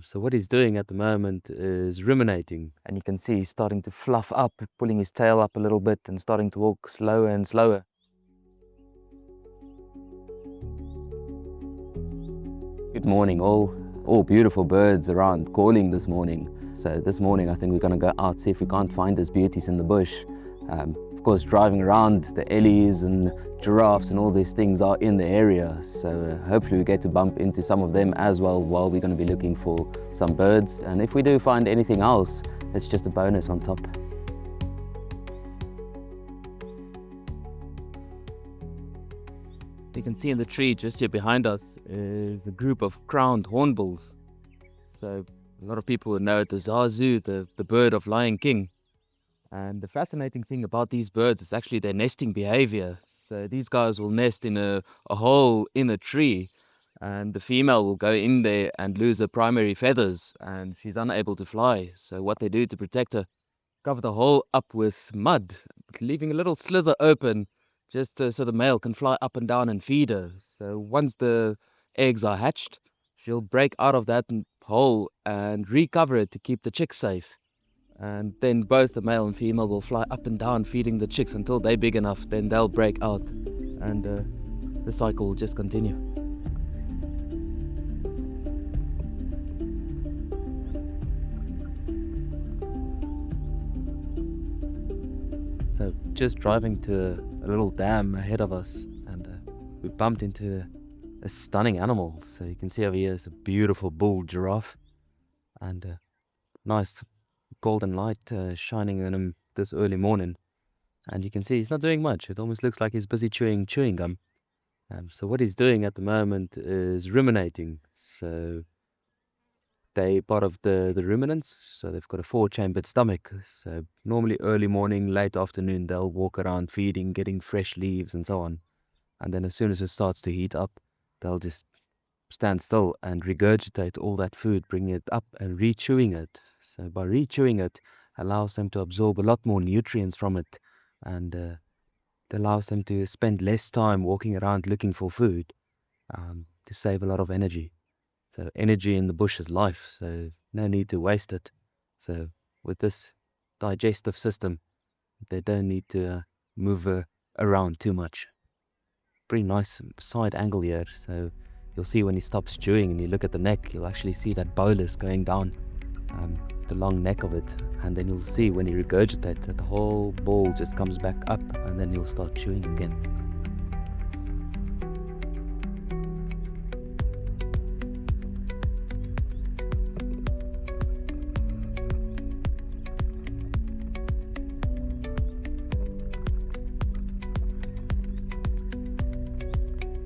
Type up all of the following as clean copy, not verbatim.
So what he's doing at the moment is ruminating, and you can see he's starting to fluff up, pulling his tail up a little bit and starting to walk slower and slower. Good morning all beautiful birds around calling this morning. So this morning I think we're going to go out, see if we can't find these beauties in the bush. Of course, driving around, the ellies and giraffes and all these things are in the area, so hopefully we get to bump into some of them as well while we're going to be looking for some birds. And if we do find anything else, it's just a bonus on top. You can see in the tree just here behind us is a group of crowned hornbills. So a lot of people would know it as Zazu, the bird of Lion King. And the fascinating thing about these birds is actually their nesting behavior. So these guys will nest in a hole in a tree, and the female will go in there and lose her primary feathers, and she's unable to fly. So what they do to protect her, cover the hole up with mud, leaving a little slither open just so the male can fly up and down and feed her. So once the eggs are hatched, she'll break out of that hole and recover it to keep the chicks safe. And then both the male and female will fly up and down feeding the chicks until they're big enough, then they'll break out, and the cycle will just continue. So just driving to a little dam ahead of us, and we bumped into a stunning animal. So you can see over here is a beautiful bull giraffe, and nice golden light shining on him this early morning, and you can see he's not doing much. It almost looks like he's busy chewing gum. So what he's doing at the moment is ruminating. So they part of the ruminants, so they've got a 4-chambered stomach. So normally early morning, late afternoon, they'll walk around feeding, getting fresh leaves and so on, and then as soon as it starts to heat up, they'll just stand still and regurgitate all that food, bringing it up and re-chewing it. So by re-chewing it, allows them to absorb a lot more nutrients from it, and it allows them to spend less time walking around looking for food, to save a lot of energy. So energy in the bush is life, so no need to waste it. So with this digestive system, they don't need to move around too much. Pretty nice side angle here, so you'll see when he stops chewing and you look at the neck, you'll actually see that bolus going down, the long neck of it, and then you'll see when he regurgitates that the whole ball just comes back up, and then you'll start chewing again.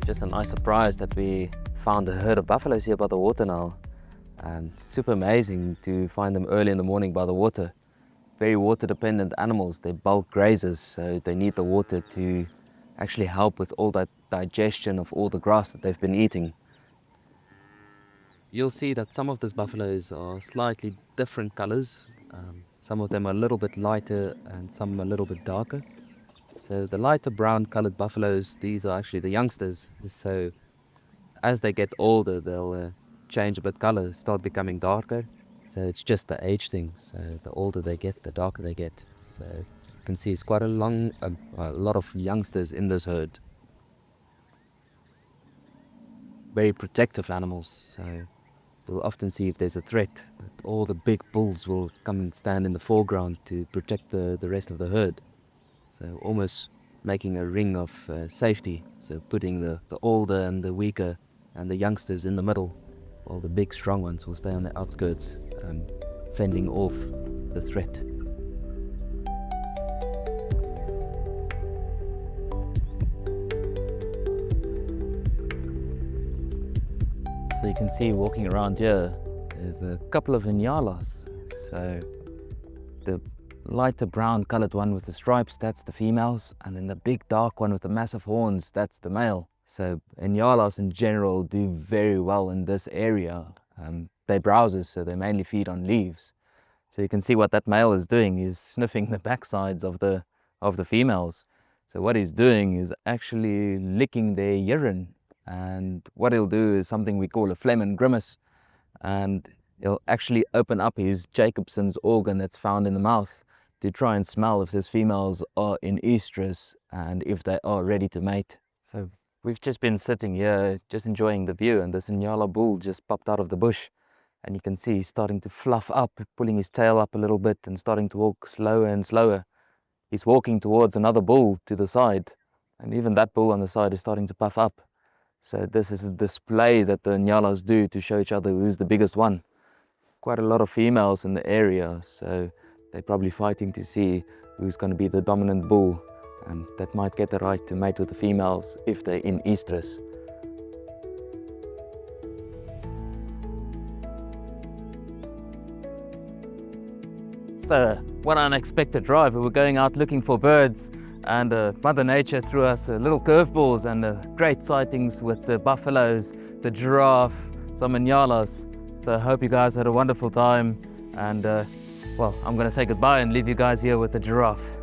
Just a nice surprise that we found a herd of buffaloes here by the water now. And super amazing to find them early in the morning by the water. Very water dependent animals. They're bulk grazers, so they need the water to actually help with all that digestion of all the grass that they've been eating. You'll see that some of these buffaloes are slightly different colors. Some of them are a little bit lighter and some a little bit darker. So the lighter brown colored buffaloes, these are actually the youngsters. So as they get older, they'll change a bit color, start becoming darker. So it's just the age thing. So the older they get, the darker they get. So you can see it's quite a lot of youngsters in this herd. Very protective animals. So you'll often see if there's a threat, that all the big bulls will come and stand in the foreground to protect the rest of the herd. So almost making a ring of safety. So putting the older and the weaker and the youngsters in the middle, while the big strong ones will stay on the outskirts, fending off the threat. So you can see walking around here, there's a couple of inyalas. So the lighter brown colored one with the stripes, that's the females, and then the big dark one with the massive horns, that's the male. So inyalas in general do very well in this area. They're browsers, so they mainly feed on leaves. So you can see what that male is doing. He's sniffing the backsides of the females. So what he's doing is actually licking their urine, and what he'll do is something we call a phlegm and grimace, and he'll actually open up his Jacobson's organ that's found in the mouth to try and smell if his females are in estrus and if they are ready to mate. So we've just been sitting here just enjoying the view, and this Inyala bull just popped out of the bush, and you can see he's starting to fluff up, pulling his tail up a little bit and starting to walk slower and slower. He's walking towards another bull to the side, and even that bull on the side is starting to puff up. So this is a display that the Nyalas do to show each other who's the biggest one. Quite a lot of females in the area, so they're probably fighting to see who's going to be the dominant bull, and that might get the right to mate with the females if they're in estrus. So, what an unexpected drive. We were going out looking for birds, and Mother Nature threw us little curveballs and great sightings with the buffaloes, the giraffe, some Inyalas. So I hope you guys had a wonderful time, and well, I'm going to say goodbye and leave you guys here with the giraffe.